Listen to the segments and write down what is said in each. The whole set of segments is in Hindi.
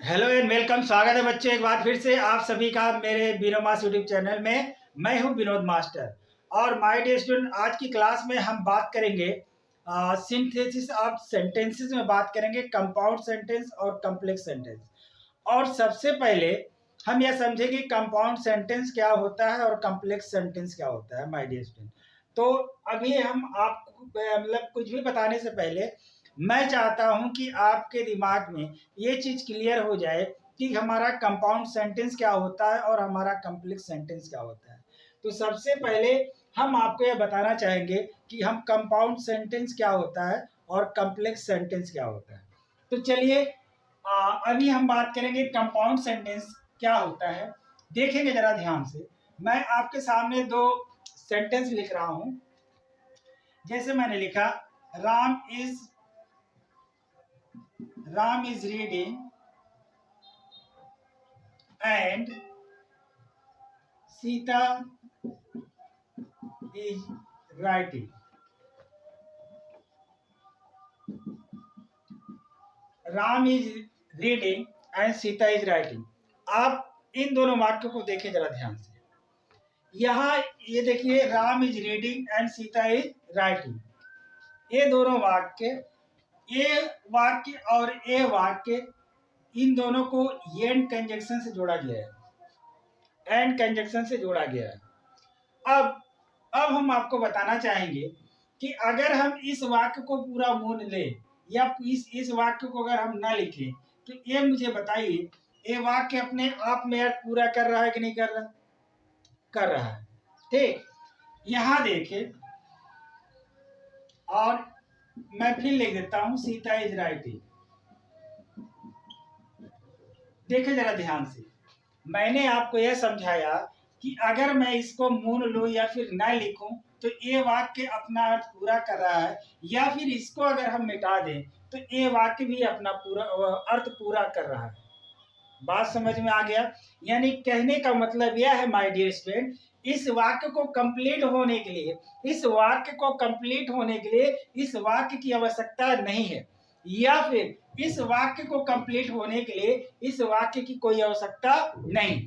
Hello and welcome. स्वागत है बच्चों एक बार फिर से आप सभी का मेरे बीनोमास यूट्यूब चैनल में। मैं हूं विनोद मास्टर और माय डियर स्टूडेंट, आज की क्लास में हम बात करेंगे सिंथेसिस ऑफ सेंटेंसेस में बात करेंगे कंपाउंड सेंटेंस और कॉम्प्लेक्स सेंटेंस। और सबसे पहले हम यह समझेंगे कंपाउंड सेंटेंस क्या होता है और कॉम्प्लेक्स सेंटेंस क्या होता है माय डियर स्टूडेंट। तो अभी हम आपको मतलब कुछ भी बताने से पहले मैं चाहता हूं कि आपके दिमाग में ये चीज क्लियर हो जाए कि हमारा कंपाउंड सेंटेंस क्या होता है और हमारा कॉम्प्लेक्स सेंटेंस क्या होता है। तो सबसे पहले हम आपको यह बताना चाहेंगे कि हम कंपाउंड सेंटेंस क्या होता है और कॉम्प्लेक्स सेंटेंस क्या होता है। तो चलिए अभी हम बात करेंगे कंपाउंड सेंटेंस क्या होता है। देखेंगे जरा ध्यान से, मैं आपके सामने दो सेंटेंस लिख रहा हूं। जैसे मैंने लिखा Ram is reading and Sita is writing. Ram is reading and Sita is writing. आप इन दोनों वाक्यों को देखें जरा ध्यान से। यहाँ ये देखिए Ram is reading and Sita is writing. ये दोनों वाक्य, ये वाक्य और ये वाक्य, इन दोनों को एंड कंजंक्शन से जोड़ा गया है। एंड कंजंक्शन से जोड़ा गया है। अब हम आपको बताना चाहेंगे कि अगर हम इस वाक्य को पूरा मूल लें या इस वाक्य को अगर हम ना लिखें तो ये मुझे बताइए, ये वाक्य अपने आप में अर्थ पूरा कर रहा है कि नहीं कर रहा? कर रहा है। ठीक, यहां देखें और मैं फिर लिख देता हूं सीता इज राइटिंग। देखें जरा ध्यान से, मैंने आपको यह समझाया कि अगर मैं इसको मूल लूं या फिर ना लिखूं तो ये वाक्य अपना अर्थ पूरा कर रहा है, या फिर इसको अगर हम मिटा दें तो ये वाक्य भी अपना पूरा अर्थ पूरा कर रहा है। बात समझ में आ गया? यानी कहने का मतलब यह है माय डियर स्टूडेंट, इस वाक्य को कंप्लीट होने के लिए, इस वाक्य को कंप्लीट होने के लिए इस वाक्य की आवश्यकता नहीं है, या फिर इस वाक्य को कंप्लीट होने के लिए इस वाक्य की कोई आवश्यकता नहीं।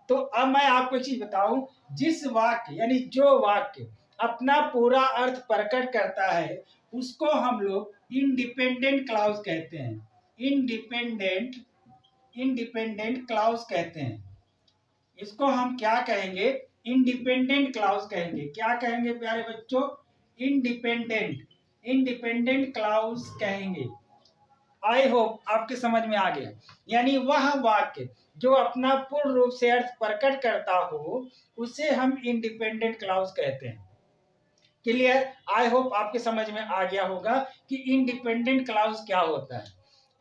तो अब मैं आपको एक चीज बताऊं, जिस वाक्य यानी जो वाक्य अपना पूरा अर्थ प्रकट करता है उसको हम लोग इंडिपेंडेंट क्लॉज कहते हैं। इंडिपेंडेंट क्लॉज कहते हैं। इसको हम क्या कहेंगे? इंडिपेंडेंट क्लॉज कहेंगे। क्या कहेंगे प्यारे बच्चों? इंडिपेंडेंट क्लॉज कहेंगे। आई होप आपके समझ में आ गया। यानी वह वाक्य जो अपना पूर्ण रूप से अर्थ प्रकट करता हो उसे हम इंडिपेंडेंट क्लॉज कहते हैं। क्लियर? आई होप आपके समझ में आ गया होगा कि इंडिपेंडेंट क्लॉज क्या होता है।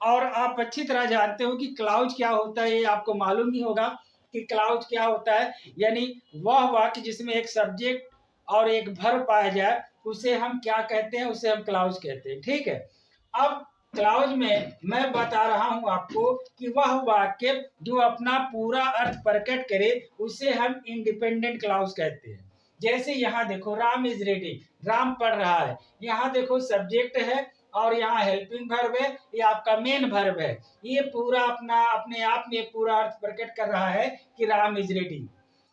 और आप अच्छी तरह जानते हो कि क्लॉज क्या होता है, ये आपको मालूम ही होगा कि क्लॉज क्या होता है। यानी वह वाक्य जिसमें एक सब्जेक्ट और एक वर्ब पाया जाए उसे हम क्या कहते हैं? उसे हम क्लॉज कहते हैं। ठीक है, अब क्लॉज में मैं बता रहा हूं आपको कि वह वाक्य जो अपना पूरा अर्थ प्रकट करे उसे हम इंडिपेंडेंट क्लॉज कहते हैं। जैसे यहाँ देखो राम इज रीडिंग, राम पढ़ रहा है। यहाँ देखो सब्जेक्ट है और यहाँ हेल्पिंग वर्ब है, ये आपका मेन वर्ब है। ये पूरा अपना अपने आप में पूरा अर्थ प्रकट कर रहा है कि राम इज रीडिंग।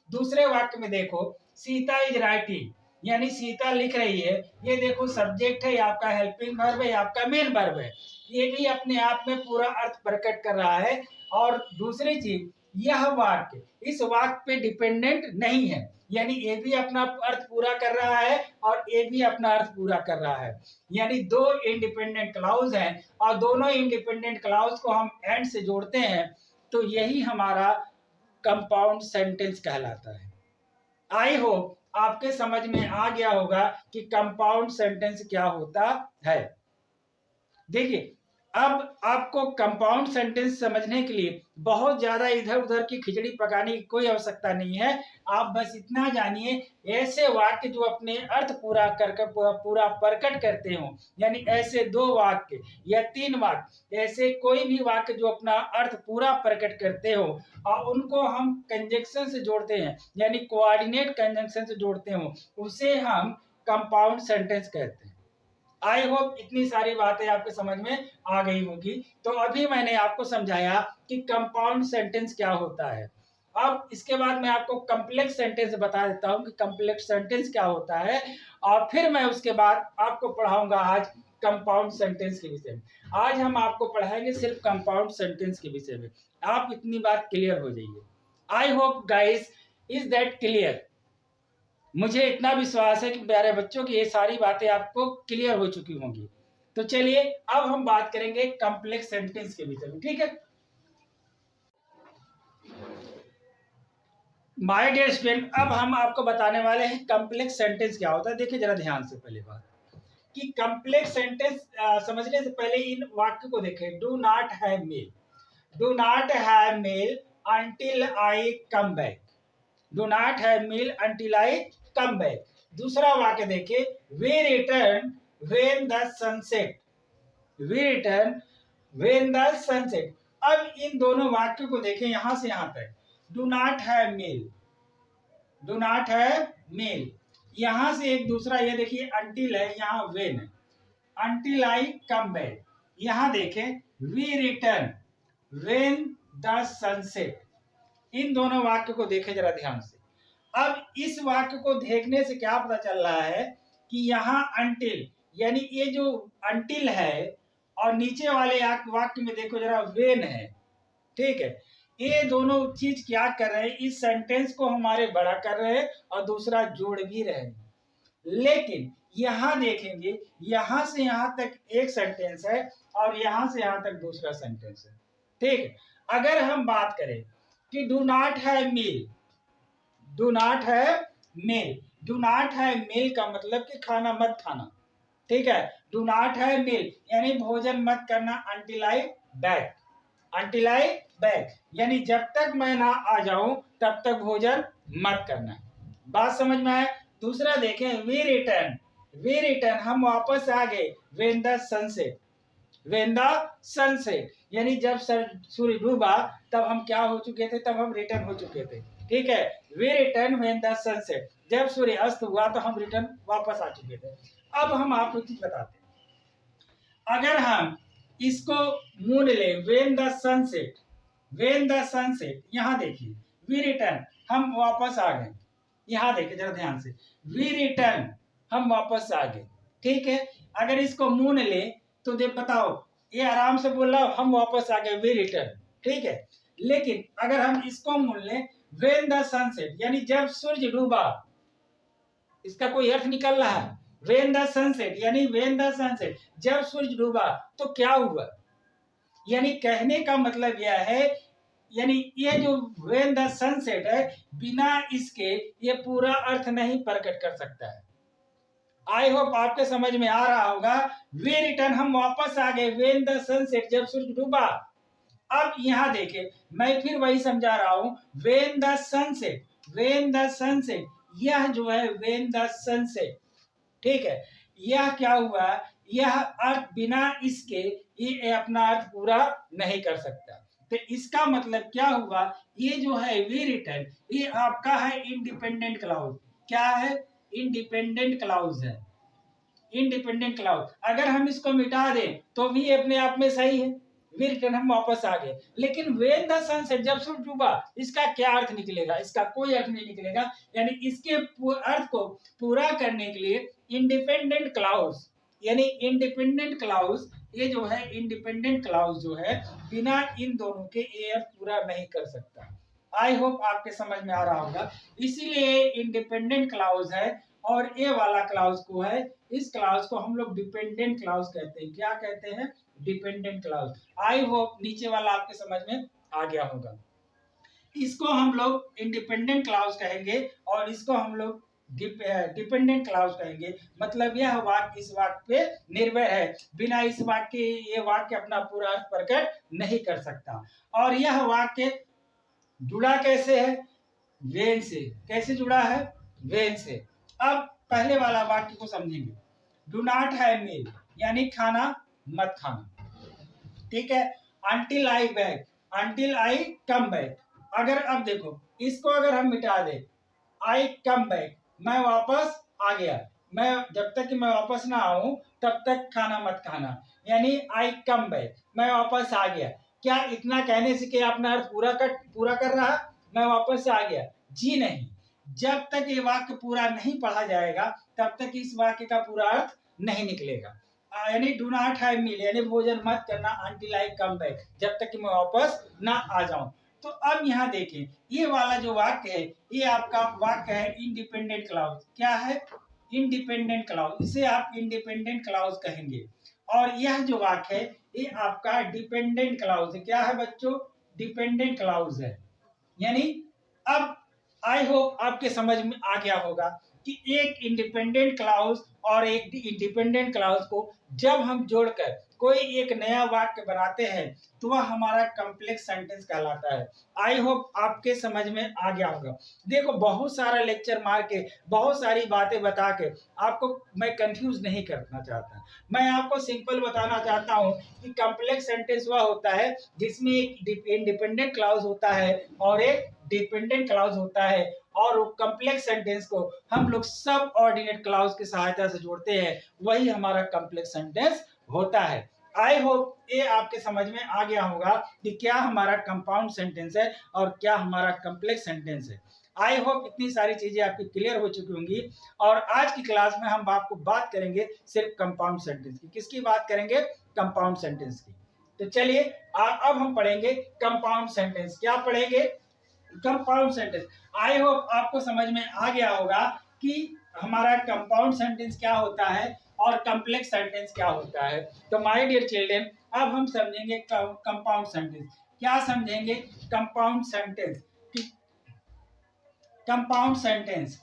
दूसरे वाक्य में देखो सीता इज राइटिंग, यानी सीता लिख रही है। ये देखो सब्जेक्ट है, ये आपका हेल्पिंग वर्ब है, ये आपका मेन वर्ब है। ये भी अपने आप में पूरा अर्थ प्रकट कर रहा है। और दूसरी चीज, यह वाक्य इस वाक्य पे डिपेंडेंट नहीं है, यानी ये भी अपना अर्थ पूरा कर रहा है और ये भी अपना अर्थ पूरा कर रहा है। यानी दो इंडिपेंडेंट क्लॉज हैं और दोनों इंडिपेंडेंट क्लॉज को हम एंड से जोड़ते हैं तो यही हमारा कंपाउंड सेंटेंस कहलाता है। आई होप आपके समझ में आ गया होगा कि कंपाउंड सेंटेंस क्या होता है। देखिए, अब आपको कंपाउंड सेंटेंस समझने के लिए बहुत ज्यादा इधर उधर की खिचड़ी पकाने की कोई आवश्यकता नहीं है। आप बस इतना जानिए, ऐसे वाक्य जो अपने अर्थ पूरा कर पूरा प्रकट करते हो, यानी ऐसे दो वाक्य या तीन वाक्य, ऐसे कोई भी वाक्य जो अपना अर्थ पूरा प्रकट करते हो और उनको हम कंजंक्शन से जोड़ते हैं, यानी कोऑर्डिनेट कंजंक्शन से जोड़ते हो, उसे हम कंपाउंड सेंटेंस कहते हैं। आई होप इतनी सारी बातें आपके समझ में आ गई होगी। तो अभी मैंने आपको समझाया कि कंपाउंड सेंटेंस क्या होता है। अब इसके बाद मैं आपको कम्प्लेक्स सेंटेंस बता देता हूं कि कम्प्लेक्स सेंटेंस क्या होता है, और फिर मैं उसके बाद आपको पढ़ाऊंगा आज कंपाउंड सेंटेंस के विषय में। आज हम आपको पढ़ाएंगे सिर्फ कंपाउंड सेंटेंस के विषय में। आप इतनी बात क्लियर हो जाइए। I hope guys is that clear. मुझे इतना विश्वास है कि प्यारे बच्चों की ये सारी बातें आपको क्लियर हो चुकी होंगी। तो चलिए अब हम बात करेंगे कॉम्प्लेक्स सेंटेंस के विषय में, ठीक है। माय डियर स्टूडेंट, अब हम आपको बताने वाले हैं कॉम्प्लेक्स सेंटेंस क्या होता है। देखिए जरा ध्यान से पहले बात कि कॉम्प्लेक्स सेंटेंस समझने से पहले इन वाक्य को देखें। Do not have mail, do not have mail until I come back, do not have mail until I come back. दूसरा वाक्य देखिए, we return when the sunset, we return when the sunset. अब इन दोनों वाक्यों को देखें यहां से यहां तक। Do not have mail, do not have mail, यहां से एक दूसरा ये देखिए अंटिल है, यहां व्हेन है, अंटिल आई कम बैक। यहां देखें we return when the sunset. इन दोनों वाक्य को देखें जरा ध्यान से। अब इस वाक्य को देखने से क्या पता चल रहा है कि यहाँ अंटिल, यानी ये जो अंटिल है, और नीचे वाले वाक्य में देखो जरा वेन है, ठीक है। ये दोनों चीज क्या कर रहे हैं, इस सेंटेंस को हमारे बड़ा कर रहे हैं और दूसरा जोड़ भी रहे हैं। लेकिन यहां देखेंगे यहां से यहां तक एक सेंटेंस है और यहां से यहां तक दूसरा सेंटेंस है, ठीक है। अगर हम बात करें कि do not have meal, do not have meal, do not have meal का मतलब कि खाना मत खाना, ठीक है। डू नॉट हैव मील यानी भोजन मत करना until I back, until I back यानी जब तक मैं ना आ जाऊं तब तक भोजन मत करना। बात समझ में आए। दूसरा देखें, वी रिटर्न, वी रिटर्न हम वापस आ गए when the sunset, when the sunset यानी जब सूर्य डूबा तब हम क्या हो चुके थे, तब हम रिटर्न हो चुके थे, ठीक है। We return when the sunset, जब सूर्य अस्त हुआ तो हम रिटर्न वापस आ चुके थे। अब हम आपको चीज बताते हैं, अगर हम इसको मूल ले when the sunset, when the sunset, यहां देखिए वी रिटर्न हम वापस आ गए, यहां देखिए जरा ध्यान से, वी रिटर्न हम वापस आ गए, ठीक है। अगर इसको मूल ले तो देख बताओ, ये आराम से बोल रहा हम वापस आ गए वी रिटर्न, ठीक है। लेकिन अगर हम इसको मूल लें व्हेन द सनसेट यानी जब सूर्य डूबा, इसका कोई अर्थ निकल रहा है। व्हेन द सनसेट यानी व्हेन द सनसेट जब सूर्य डूबा तो क्या हुआ, यानी कहने का मतलब यह है, यानी ये जो व्हेन द सनसेट है बिना इसके ये पूरा अर्थ नहीं प्रकट कर सकता है। आई होप आपके समझ में आ रहा होगा। वी रिटर्न हम वापस आ गए व्हेन द सनसेट जब सूरज डूबा। अब यहां देखे मैं फिर वही समझा रहा हूं, when the sunset, when the sunset यह जो है व्हेन द सनसेट, ठीक है। यह क्या हुआ, यह अर्थ बिना इसके ये अपना अर्थ पूरा नहीं कर सकता। तो इसका मतलब क्या हुआ, ये जो है वी रिटर्न ये आपका है इंडिपेंडेंट क्लाउज। क्या है, इंडिपेंडेंट क्लाउज है, इंडिपेंडेंट क्लाउज। अगर हम इसको मिटा दें तो भी अपने आप में सही है, वी रिटर्न हम वापस आ गए। लेकिन व्हेन द सनसेट जब सूरज डूबा इसका क्या अर्थ निकलेगा, इसका कोई अर्थ नहीं निकलेगा। यानी इसके अर्थ को पूरा करने के लिए इंडिपेंडेंट क्लाउज, यानी इंडिपेंडेंट क्लाउज ये जो है इंडिपेंडेंट क्लाउज जो है बिना इन दोनों के ये अर्थ पूरा नहीं कर सकता। आई होप आपके समझ में आ रहा होगा। इसीलिए इंडिपेंडेंट क्लाउज है और ये वाला क्लाउज को है, इस क्लाउज को हम लोग डिपेंडेंट क्लाउज कहते हैं। क्या कहते हैं, डिपेंडेंट क्लाउज। आई होप नीचे वाला आपके समझ में आ गया होगा। इसको हम लोग इंडिपेंडेंट क्लाउज कहेंगे और इसको हम लोग डिपेंडेंट क्लाउज कहेंगे। मतलब यह वाक्य इस वाक्य पे निर्भर है, बिना इस वाक्य ये वाक्य अपना पूरा अर्थ प्रकट नहीं कर सकता। और यह वाक्य जुड़ा कैसे है, वेन से। कैसे जुड़ा है, वेन से। अब पहले वाला वाक्य को समझेंगे, डू नॉट हैव मील यानी खाना मत खाना, ठीक है। Until I back, until I come back. अगर अब देखो इसको अगर हम मिटा दे, आई कम बैक मैं वापस आ गया, मैं जब तक कि मैं वापस ना आऊं तब तक खाना मत खाना, यानी आई कम बैक, मैं वापस आ गया। क्या इतना कहने से कि अपना अर्थ पूरा कर रहा, मैं वापस आ गया? जी नहीं, जब तक ये वाक्य पूरा नहीं पढ़ा जाएगा तब तक इस वाक्य का पूरा अर्थ नहीं निकलेगा। यानी डू नॉट हैव मील, यानी भोजन मत करना अंटिल आई कम बैक, जब तक कि मैं वापस ना आ जाऊं। तो अब यहाँ देखें, ये वाला जो वाक्य है ये आपका वाक्य है इंडिपेंडेंट क्लाउज। क्या है? इंडिपेंडेंट क्लाउज, इसे आप इंडिपेंडेंट क्लाउज कहेंगे। और यह जो वाक्य है ये आपका डिपेंडेंट क्लाउज है। क्या है बच्चों? डिपेंडेंट क्लाउज है। यानी अब आई होप आपके समझ में आ गया होगा कि एक इंडिपेंडेंट क्लाउज और एक इंडिपेंडेंट क्लाउज को जब हम जोड़कर कोई एक नया वाक्य बनाते हैं तो वह हमारा कॉम्प्लेक्स सेंटेंस कहलाता है। आई होप आपके समझ में आ गया होगा। देखो, बहुत सारा लेक्चर मार के, बहुत सारी बातें बता के आपको मैं कंफ्यूज नहीं करना चाहता। मैं आपको सिंपल बताना चाहता हूँ कि कॉम्प्लेक्स सेंटेंस वह होता है जिसमें एक इंडिपेंडेंट क्लाउज होता है और एक डिपेंडेंट क्लाउज होता है, और वो कॉम्प्लेक्स सेंटेंस को हम लोग सब ऑर्डिनेट क्लाउज की सहायता से जोड़ते हैं, वही हमारा कॉम्प्लेक्स सेंटेंस होता है। आई होप ये आपके समझ में आ गया होगा कि क्या हमारा कंपाउंड सेंटेंस है और क्या हमारा कॉम्प्लेक्स सेंटेंस है। आई होप इतनी सारी चीजें आपकी क्लियर हो चुकी होंगी। और आज की क्लास में हम आपको बात करेंगे सिर्फ कंपाउंड सेंटेंस की। किसकी बात करेंगे? कंपाउंड सेंटेंस की। तो चलिए अब हम पढ़ेंगे कंपाउंड सेंटेंस। क्या पढ़ेंगे? Compound sentence. आई होप आपको समझ में आ गया होगा कि हमारा कंपाउंड सेंटेंस क्या होता है और कॉम्प्लेक्स सेंटेंस क्या होता है। तो माय डियर चिल्ड्रन, अब हम समझेंगे कंपाउंड सेंटेंस। क्या समझेंगे? Compound sentence. Compound sentence,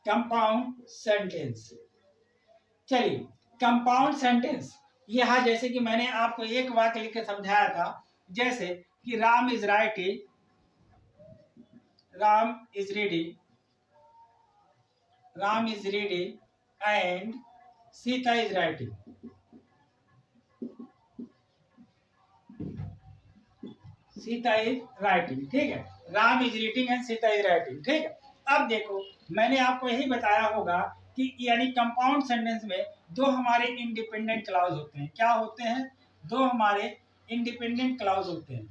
compound sentence. चलिए, कंपाउंड सेंटेंस यहाँ जैसे कि मैंने आपको एक वाक्य लिख के समझाया था, जैसे कि Ram is writing, Ram is reading, Ram is reading and Sita is writing. Sita is writing, ठीक है। Ram is reading and Sita is writing, ठीक है। अब देखो, मैंने आपको यही बताया होगा कि यानी कंपाउंड सेंटेंस में दो हमारे इंडिपेंडेंट क्लाउज होते हैं। क्या होते हैं? दो हमारे इंडिपेंडेंट क्लाउज होते हैं।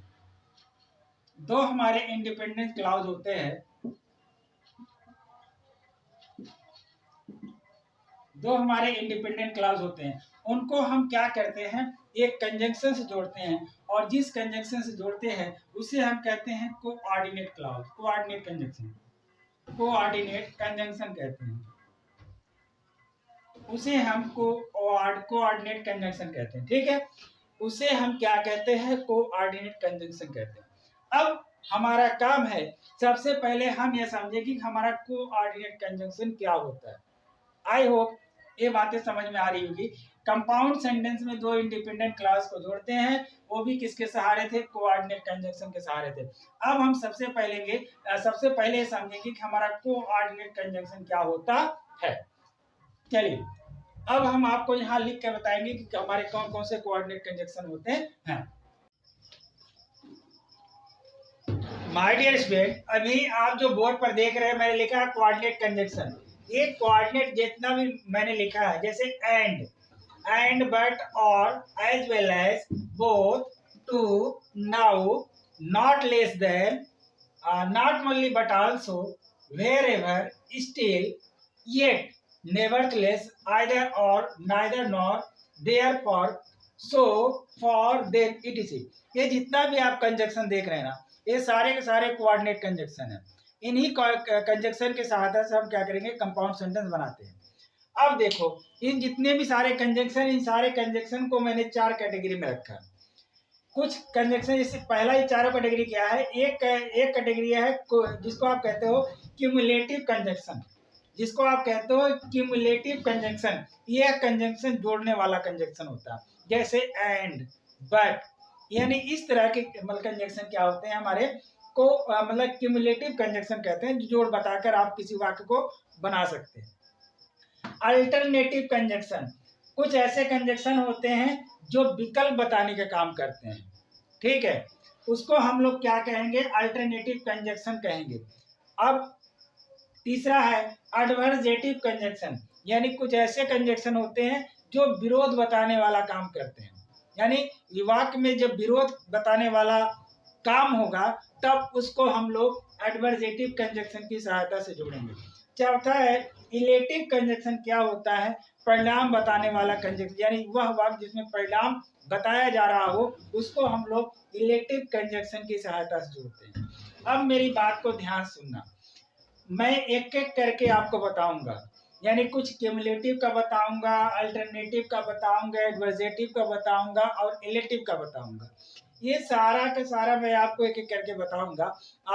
दो हमारे इंडिपेंडेंट क्लाउज होते हैं। दो हमारे इंडिपेंडेंट क्लाउज होते हैं, उनको हम क्या करते हैं? एक कंजंक्शन से जोड़ते हैं, और जिस कंजंक्शन से जोड़ते हैं उसे हम कहते हैं coordinate clause, coordinate conjunction, coordinate conjunction कहते हैं। उसे हम कोऑर्डिनेट कंजंक्शन कहते हैं, ठीक है। उसे हम क्या कहते हैं? कोऑर्डिनेट कंजंक्शन कहते हैं। अब हमारा काम है, सबसे पहले हम यह समझे कि हमारा कोऑर्डिनेट कंजंक्शन क्या होता है। आई होप ये बातें समझ में आ रही होगी। कंपाउंड सेंटेंस में दो इंडिपेंडेंट क्लास को जोड़ते हैं, वो भी किसके सहारे थे? कोऑर्डिनेट कंजंक्शन के सहारे थे। अब हम सबसे पहले समझेंगे कि हमारा कोऑर्डिनेट कंजंक्शन क्या होता है। चलिए, अब हम आपको यहाँ लिख के बताएंगे कि हमारे कौन कौन से कोऑर्डिनेट कंजंक्शन होते हैं। माय डियर स्टूडेंट, अभी आप जो बोर्ड पर देख रहे हैं मैंने लिखा है कोऑर्डिनेट कंजंक्शन। ये कोऑर्डिनेट जितना भी मैंने लिखा है, जैसे and but or as well as both to now not less than not only but also wherever still yet nevertheless either or neither nor therefore so for then ETC. ये जितना भी आप कंजंक्शन देख रहे हैं ना, ये सारे के सारे कोऑर्डिनेट कंजंक्शन है। इन्हीं कंजंक्शन के सहायता से हम क्या करेंगे? कंपाउंड सेंटेंस बनाते हैं। अब देखो, इन जितने भी सारे कंजंक्शन, इन सारे कंजंक्शन को मैंने चार कैटेगरी में रखा है। कुछ कंजंक्शन, जैसे पहला ही चारों कैटेगरी क्या है? एक कैटेगरी है जिसको आप कहते हो क्यूमुलेटिव कंजंक्शन, जिसको आप कहते हो क्यूमुलेटिव कंजंक्शन। यह कंजंक्शन जोड़ने वाला कंजंक्शन होता है, जैसे एंड, बट, यानी इस तरह के मतलब कंजंक्शन क्या होते हैं हमारे को मतलब क्यूमुलेटिव कंजंक्शन कहते हैं, जोड़ बताकर आप किसी वाक्य को बना सकते हैं। अल्टरनेटिव कंजंक्शन, कुछ ऐसे कंजंक्शन होते हैं जो विकल्प बताने का काम करते हैं, ठीक है। उसको हम लोग क्या कहेंगे? अल्टरनेटिव कंजंक्शन कहेंगे। अब तीसरा है एडवर्जेटिव कंजक्शन, यानी कुछ ऐसे कंजक्शन होते हैं जो विरोध बताने वाला काम करते हैं, यानी वाक्य में जब विरोध बताने वाला काम होगा तब उसको हम लोग एडवर्जेटिव कंजक्शन की सहायता से जोड़ेंगे। चौथा है इलेटिव कंजक्शन। क्या होता है? परिणाम बताने वाला कंजक्शन, यानी वह वाक्य जिसमें परिणाम बताया जा रहा हो उसको हम लोग इलेटिव कंजक्शन की सहायता से जोड़ते हैं। अब मेरी बात को ध्यान सुनना, मैं एक एक करके आपको बताऊंगा, यानी कुछ क्यूमुलेटिव का बताऊंगा, अल्टरनेटिव का बताऊंगा, एडवर्जेटिव का बताऊंगा और इलेटिव का बताऊंगा। ये सारा का सारा मैं आपको एक एक करके बताऊंगा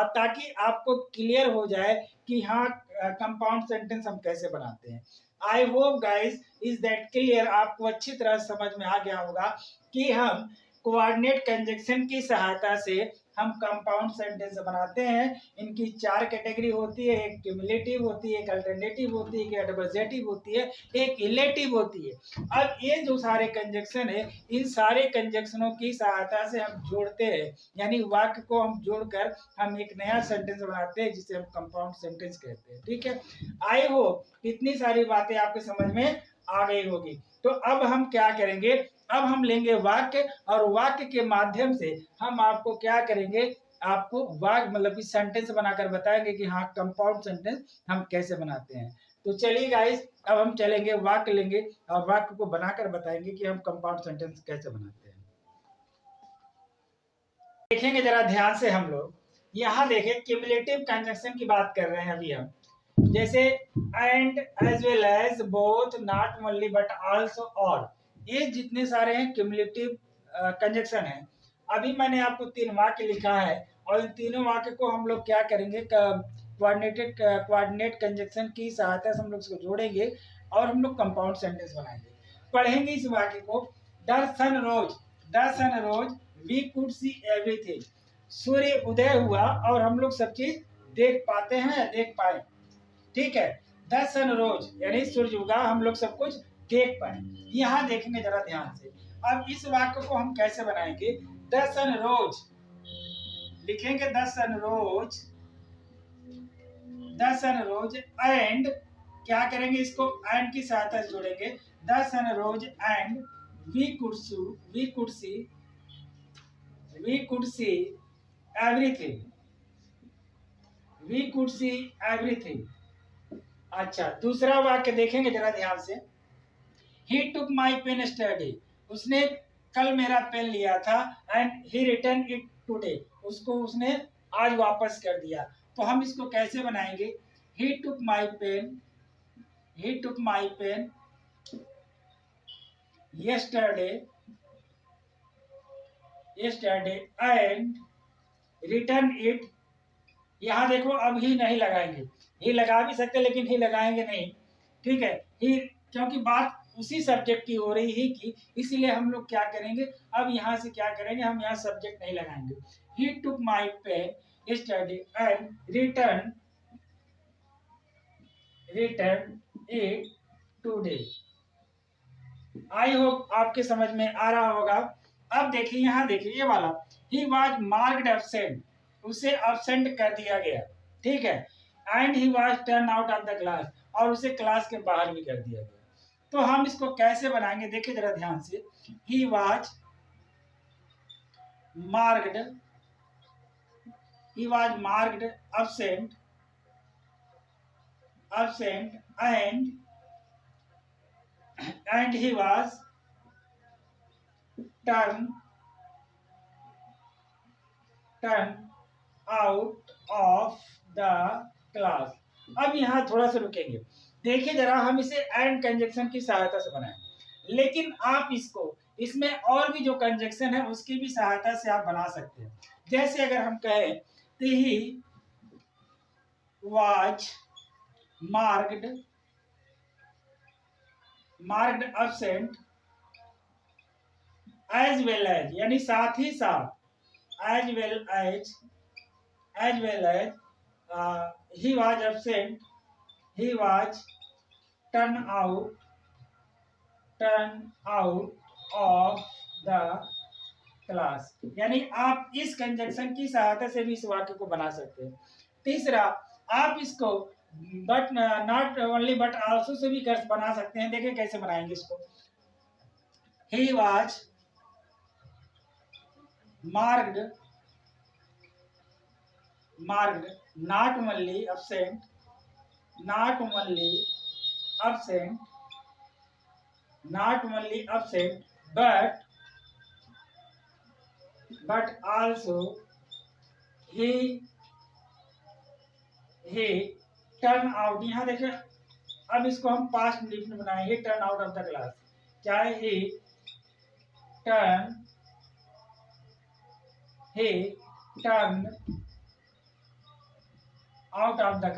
ताकि आपको क्लियर हो जाए कि हाँ कंपाउंड सेंटेंस हम कैसे बनाते हैं। I hope guys is that clear, आपको अच्छी तरह समझ में आ गया होगा कि हम कोऑर्डिनेट कंजक्शन की सहायता से हम कंपाउंड सेंटेंस बनाते हैं। इनकी 4 कैटेगरी होती है, एक क्यूमुलेटिव होती है, एक अल्टरनेटिव होती है, एक एडवर्जेटिव होती है, एक इलेटिव होती है। अब ये जो सारे कंजक्शन है, इन सारे कंजक्शनों की सहायता से हम जोड़ते हैं, यानी वाक्य को हम जोड़कर हम एक नया सेंटेंस बनाते हैं जिसे हम कंपाउंड सेंटेंस कहते हैं। ठीक है, आई होप इतनी सारी बातें आपके समझ में आ गई होगी। तो अब हम क्या करेंगे, अब हम लेंगे वाक्य और वाक्य के माध्यम से हम आपको क्या करेंगे, आपको वाक्य मतलब कि सेंटेंस बनाकर बताएंगे कि हाँ कंपाउंड सेंटेंस हम कैसे बनाते हैं। तो चलिए गाइस, अब हम चलेंगे वाक्य लेंगे और वाक्य को बनाकर बताएंगे कि हम कंपाउंड सेंटेंस कैसे बनाते हैं। देखेंगे जरा ध्यान से हम लोग, यहाँ देखें क्यूमुलेटिव कंजक्शन की बात कर रहे हैं अभी हम, जैसे and, as well as, both, not only but also, और, ये जितने सारे हैं क्यूमुलेटिव कंजक्शन हैं। अभी मैंने आपको 3 वाक्य लिखा है और इन तीनों वाक्य को हम लोग क्या करेंगे, कोऑर्डिनेट कंजक्शन की सहायता से हम लोग इसको जोड़ेंगे और हम लोग कंपाउंड सेंटेंस बनाएंगे। पढ़ेंगे इस वाक्य को, the sun rose we could see everything. सूर्य उदय हुआ और हम लोग सब चीज देख पाते हैं, देख पाए। ठीक है, द सन रोज यानी सूर्य उगा, हम लोग सब कुछ देख पाए। यहाँ देखेंगे जरा ध्यान से, अब इस वाक्य को हम कैसे बनाएंगे, द सन रोज लिखेंगे, द सन रोज एंड क्या करेंगे, इसको एंड की सहायता से जोड़ेंगे, the sun rose and we could see everything. अच्छा, दूसरा वाक्य देखेंगे जरा ध्यान से, ही टुक माई पेन स्टडी, उसने कल मेरा पेन लिया था, and he return it today, उसको उसने आज वापस कर दिया। तो हम इसको कैसे बनाएंगे, ही took my pen yesterday and return it। यहाँ देखो, अब ही नहीं लगाएंगे, ही लगा भी सकते लेकिन ही लगाएंगे नहीं। ठीक है, ही क्योंकि बात उसी सब्जेक्ट की हो रही है कि, इसीलिए हम लोग क्या करेंगे, अब यहाँ से क्या करेंगे, हम यहाँ सब्जेक्ट नहीं लगाएंगे। He took my pen yesterday and return it today। I hope आपके समझ में आ रहा होगा। अब देखिए, यहाँ देखिए ये वाला, ही वॉज मार्क्ड एब्सेंट, उसे एब्सेंट कर दिया गया। ठीक है, and he was turn out of the class, और उसे क्लास के बाहर भी कर दिया गया। तो हम इसको कैसे बनाएंगे, देखिए जरा ध्यान से, he was marked absent and he was turned out of the class। अब यहाँ थोड़ा सा रुकेंगे, देखिए जरा, हम इसे एंड कंजक्शन की सहायता से बनाएं, लेकिन आप इसमें और भी जो कंजक्शन है उसकी भी सहायता से आप बना सकते हैं। जैसे अगर हम कहें he was marked absent as well as, यानी साथ ही साथ, as well as he was absent, he was turned out of the class. यानी आप इस कंजक्शन की सहायता से भी इस वाक्य को बना सकते हैं। तीसरा, आप इसको but not only but also say भी कर बना सकते हैं। देखिए कैसे बनाएंगे इसको। He was marked not only absent but also he turn out। यहाँ देखिए अब इसको हम पास्ट इंडेफिनिट बनाएंगे। Turn out of the class, चाहे he turned out of the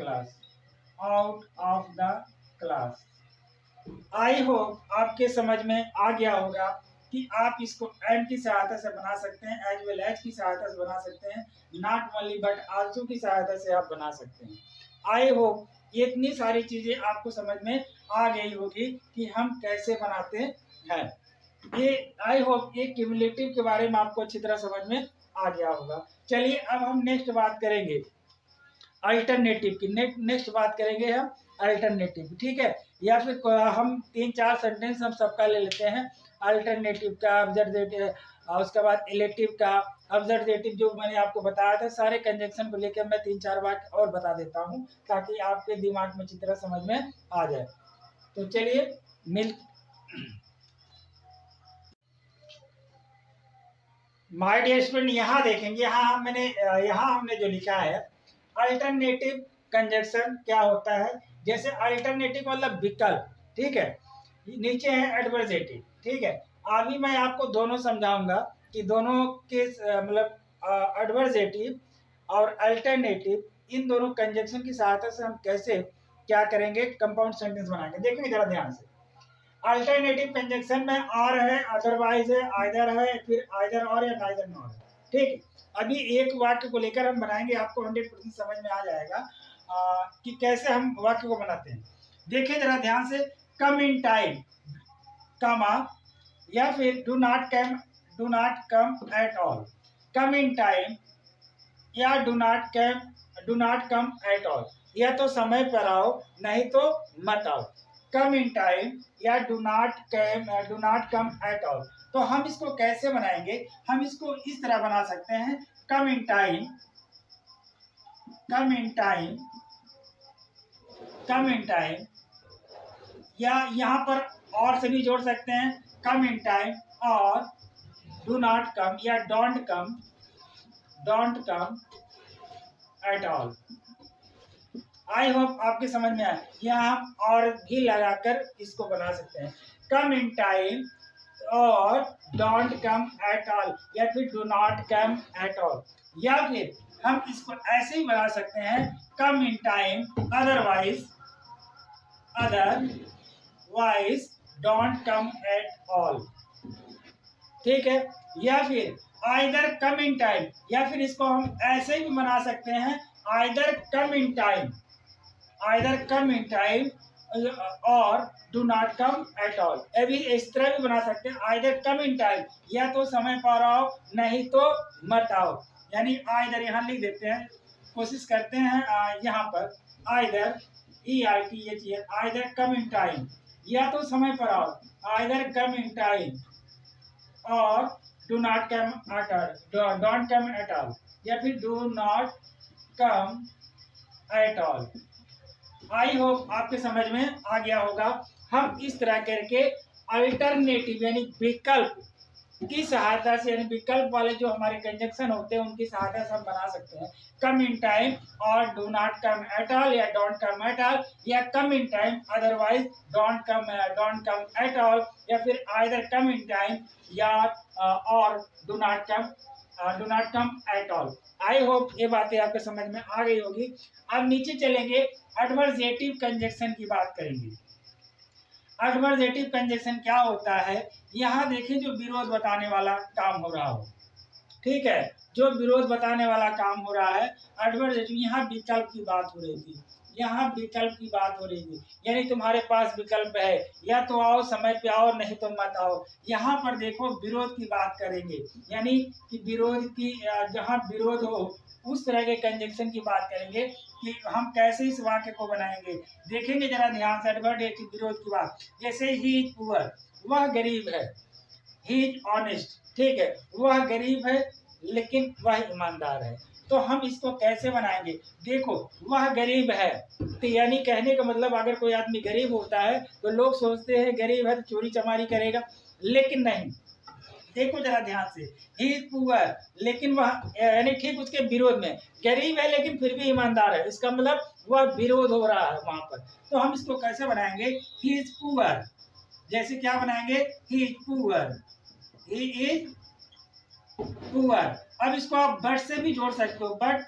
class। I hope आपके समझ में आ गया होगा कि आप इसको एंड की सहायता से बना सकते हैं, एज वेल एज की सहायता से बना सकते हैं, नॉट ओनली बट आल्सो की सहायता से आप बना सकते हैं। आई होप ये इतनी सारी चीजें आपको समझ में आ गई होगी कि हम कैसे बनाते हैं। ये आई होप ये क्यूमुलेटिव के बारे में आपको अच्छी तरह समझ में आ गया होगा। चलिए अब हम नेक्स्ट बात करेंगे अल्टरनेटिव की। नेक्स्ट बात करेंगे हम अल्टरनेटिव, ठीक है। या फिर हम 3-4 सेंटेंस हम सबका ले लेते हैं। अल्टरनेटिव का, ऑब्जर्वेटिव, उसके बाद इलेक्टिव का। ऑब्जर्वेटिव जो मैंने आपको बताया था, सारे कंजक्शन को लेकर मैं 3-4 बात और बता देता हूँ ताकि आपके दिमाग में अच्छी तरह समझ में आ जाए। तो चलिए मिल माय डियर स्टूडेंट, यहाँ देखेंगे, यहाँ हमने जो लिखा है अल्टरनेटिव कंजक्शन क्या होता है। जैसे अल्टरनेटिव मतलब विकल्प, ठीक है। नीचे है एडवर्जेटिव, ठीक है। अभी मैं आपको दोनों समझाऊंगा कि दोनों के मतलब एडवर्जेटिव और अल्टरनेटिव, इन दोनों कंजक्शन की सहायता से हम कैसे क्या करेंगे, कंपाउंड सेंटेंस बनाएंगे। देखिए जरा ध्यान से। अल्टरनेटिव कंजक्शन में आर है, अदरवाइज है, आइदर है, फिर आइदर और या नाइदर नॉर है, ठीक है। अभी एक वाक्य को लेकर हम बनाएंगे, आपको 100% समझ में आ जाएगा कि कैसे हम वाक्य को बनाते हैं। देखिए जरा ध्यान से। कम इन टाइम, कमा, या फिर do not come at all. Come in time या do not come at all, या तो समय पर आओ नहीं तो मत आओ। कम इन टाइम या do not come at all. तो हम इसको कैसे बनाएंगे, हम इसको इस तरह बना सकते हैं। कम इन टाइम, या यहाँ पर और से भी जोड़ सकते हैं। कम इन टाइम और डू नॉट कम या don't come at all. I hope आपके समझ में आए। यहाँ हम और भी लगाकर इसको बना सकते हैं। कम इन टाइम और डोंट कम एट ऑल, या फिर do not come at all. या फिर हम इसको ऐसे ही बना सकते हैं। Come in time otherwise don't come at all, ठीक है। या फिर आइदर कम इन टाइम, या फिर इसको हम ऐसे ही बना सकते हैं। आइदर कम इन टाइम और do not come at all. अभी इस तरह भी बना सकते हैं। आइदर कम इन टाइम, या तो समय पर आओ नहीं तो मत आओ। यानी आइदर यहाँ लिख देते हैं, कोशिश करते हैं यहाँ पर either EITHER, either come in time, या तो समय पर आओ, आइदर कम इन टाइम और do not come at all, don't come at all, या फिर do not come at all. I hope आपके समझ में आ गया होगा। हम इस तरह करके अल्टरनेटिव यानी विकल्प की सहायता से, यानी विकल्प वाले जो हमारे कंजक्शन होते हैं उनकी सहायता से हम बना सकते हैं। कम इन टाइम और do not come at all, या डोंट कम एट ऑल, या come in time otherwise don't come at all, या फिर आइदर कम इन टाइम या or do not come at all. I hope ये बातें आपके समझ में आ गई होगी। अब नीचे चलेंगे, एडवर्जेटिव कंजक्शन की बात करेंगे। एडवर्जेटिव कंजक्शन क्या होता है। यहाँ देखिए जो विरोध बताने वाला काम हो रहा हो, ठीक है, जो विरोध बताने वाला काम हो रहा है एडवर्जेटिव। यहाँ विकल्प की बात हो रही थी, यानी तुम्हारे पास विकल्प है, या तो आओ समय पे आओ नहीं तो मत आओ। यहाँ पर देखो विरोध की बात करेंगे, यानी कि विरोध की, जहाँ विरोध हो उस तरह के कंजंक्शन की बात करेंगे कि हम कैसे इस वाक्य को बनाएंगे। देखेंगे जरा ध्यान से एडवर्टेटिव विरोध की बात। जैसे ही इज पुअर, वह गरीब है। ही इज ऑनेस्ट, ठीक है, वह गरीब है लेकिन वह ईमानदार है। तो हम इसको कैसे बनाएंगे? देखो, वह गरीब है, तो यानी कहने का मतलब अगर कोई आदमी गरीब होता है तो लोग सोचते हैं गरीब है तो चोरी चमारी करेगा, लेकिन नहीं। देखो जरा ध्यान से, ही इज पुअर, लेकिन वह यानी ठीक उसके विरोध में, गरीब है लेकिन फिर भी ईमानदार है, इसका मतलब वह विरोध हो रहा है वहां पर। तो हम इसको कैसे बनाएंगे? ही इज पुअर, जैसे क्या बनाएंगे? ही is poor, he is poor. अब इसको आप बट से भी जोड़ सकते हो, but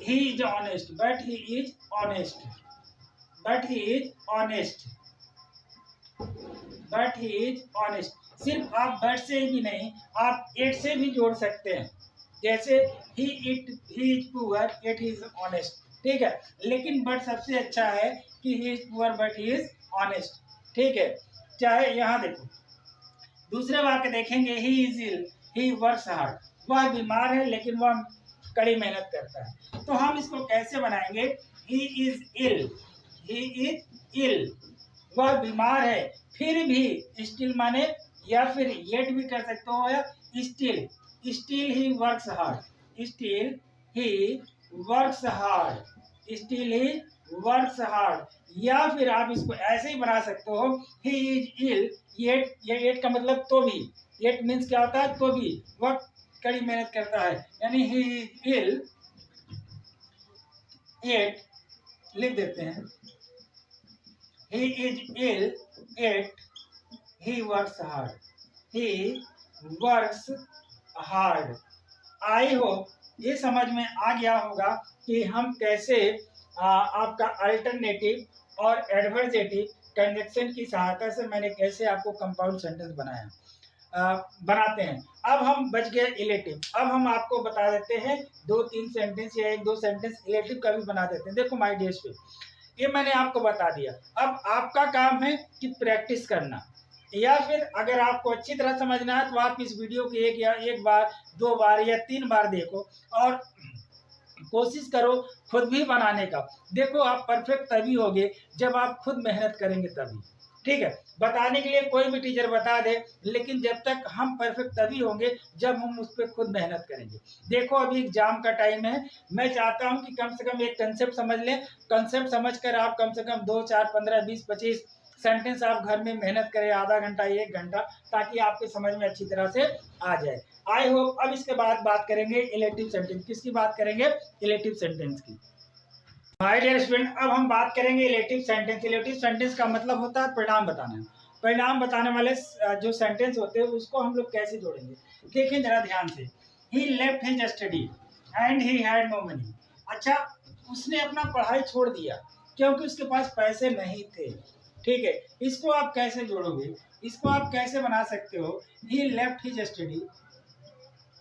he is honest, but he is honest, but he is honest, but he is honest. सिर्फ आप बट से ही नहीं, आप इट से भी जोड़ सकते हैं। जैसे he is poor, it is honest, ठीक है। लेकिन बट सबसे अच्छा है कि he is poor but he is honest, ठीक है। चाहे यहाँ देखो दूसरे वाक्य देखेंगे, he is ill, he works hard, वह बीमार है लेकिन वह कड़ी मेहनत करता है। तो हम इसको कैसे बनाएंगे? ही इज इल, ही इज इल, वह बीमार है, फिर भी, स्टिल माने या फिर येट भी कर सकते हो, या still, still he works hard, still he works hard, still he works hard. या फिर आप इसको ऐसे ही बना सकते हो, ही इज इल, येट का मतलब तो भी, येट मीन्स क्या होता है? तो भी, वह कड़ी मेहनत करता है, यानी ही इज इल, येट लिख देते हैं, he is ill yet he works hard, he works hard। I hope ये समझ में आ गया होगा कि हम कैसे आपका अल्टरनेटिव और एडवर्जेटिव कंजक्शन की सहायता से मैंने कैसे आपको कंपाउंड सेंटेंस बनाते हैं। अब हम बच गए इलेटिव। अब हम आपको बता देते हैं 2-3 सेंटेंस या 1-2 सेंटेंस इलेटिव का भी बना देते हैं। देखो माय डियर स्टूडेंट, ये मैंने आपको बता दिया। अब आपका काम है कि प्रैक्टिस करना, या फिर अगर आपको अच्छी तरह समझना है तो आप इस वीडियो को एक बार, 2 बार या 3 बार देखो और कोशिश करो खुद भी बनाने का। देखो आप परफेक्ट तभी होगे जब आप खुद मेहनत करेंगे तभी, ठीक है। बताने के लिए कोई भी टीचर बता दे, लेकिन जब तक हम परफेक्ट तभी होंगे जब हम उस पर खुद मेहनत करेंगे। देखो अभी एग्जाम का टाइम है, मैं चाहता हूं कि कम से कम एक कंसेप्ट समझ लें। कंसेप्ट समझकर आप कम से कम 2, 4, 15, 20, 25 सेंटेंस आप घर में मेहनत करें, आधा घंटा 1 घंटा, ताकि आपके समझ में अच्छी तरह से आ जाए। I hope. अब इसके बाद बात करेंगे इलेक्टिव सेंटेंस। किसकी बात करेंगे? इलेक्टिव सेंटेंस की। माय डियर स्टूडेंट, अब हम बात करेंगे इलेक्टिव सेंटेंस। इलेक्टिव सेंटेंस का मतलब होता है परिणाम बताना। परिणाम बताने वाले जो सेंटेंस होते हैं उसको हम लोग कैसे जोड़ेंगे? देखिए जरा ध्यान से, he left his study and he had no money. अच्छा, उसने अपना पढ़ाई छोड़ दिया क्योंकि उसके पास पैसे नहीं थे, ठीक है। इसको आप कैसे जोड़ोगे? इसको आप कैसे बना सकते हो? He left his study,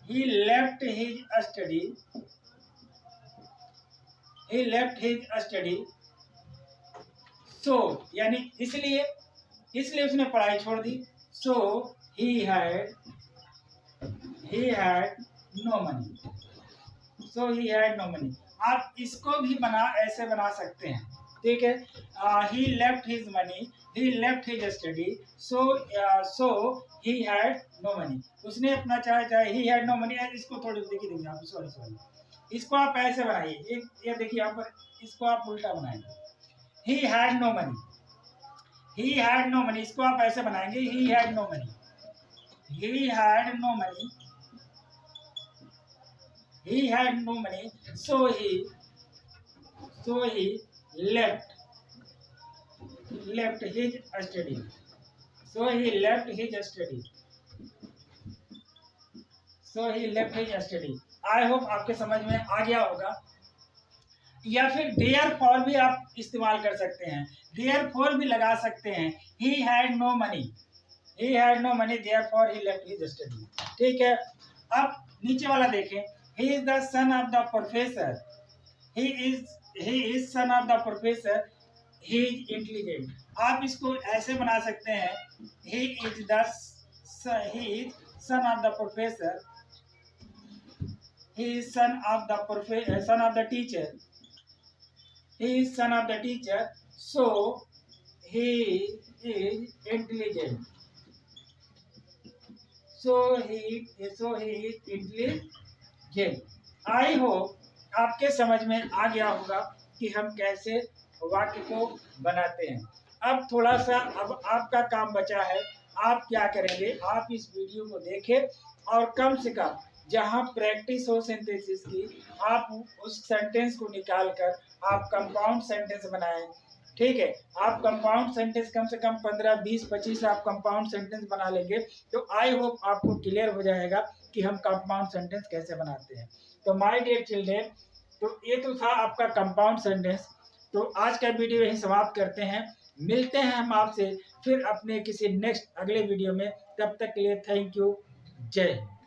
he left his study, he left his study, so यानी इसलिए उसने पढ़ाई छोड़ दी। so he had no money, so he had no money। आप इसको भी ऐसे बना सकते हैं, ठीक है। he left his money, he left his study, so he had no money। उसने अपना चाहे he had no money। इसको थोड़ी देखिए आप, सॉरी, इसको आप ऐसे बनाइए, ये देखिए यहाँ पर, इसको आप उल्टा बनाएंगे। he had no money, he had no money, इसको आप ऐसे बनाएंगे, he had no money, he had no money, he had no money, so he left his study, so he left his study, so he left his study। I hope आपके समझ में आ गया होगा। या फिर देयर फॉर भी आप इस्तेमाल कर सकते हैं, देयर फॉर भी लगा सकते हैं। He had no money, he had no money therefore he left his study, ठीक है। अब नीचे वाला देखें, he is the son of the professor, he is son of the professor, he is intelligent। आप इसको ऐसे बना सकते हैं, he is son of the professor, he is son of the teacher. He is son of the teacher, so he is intelligent. So he is intelligent. I hope आपके समझ में आ गया होगा कि हम कैसे वाक्य को बनाते हैं। अब थोड़ा सा अब आपका काम बचा है। आप क्या करेंगे, आप इस वीडियो को देखें और कम से कम जहां प्रैक्टिस हो सिंथेसिस की, आप उस सेंटेंस को निकाल कर आप कंपाउंड सेंटेंस बनाएं। ठीक है, आप कंपाउंड सेंटेंस कम से कम 15, 20, 25 आप कंपाउंड सेंटेंस बना लेंगे तो आई होप आपको क्लियर हो जाएगा कि हम कंपाउंड सेंटेंस कैसे बनाते हैं। तो माय डियर चिल्ड्रेन, तो ये तो था आपका कंपाउंड सेंटेंस। तो आज का वीडियो यही समाप्त करते हैं। मिलते हैं हम आपसे फिर अपने किसी नेक्स्ट अगले वीडियो में। तब तक के लिए थैंक यू। जय हिंद।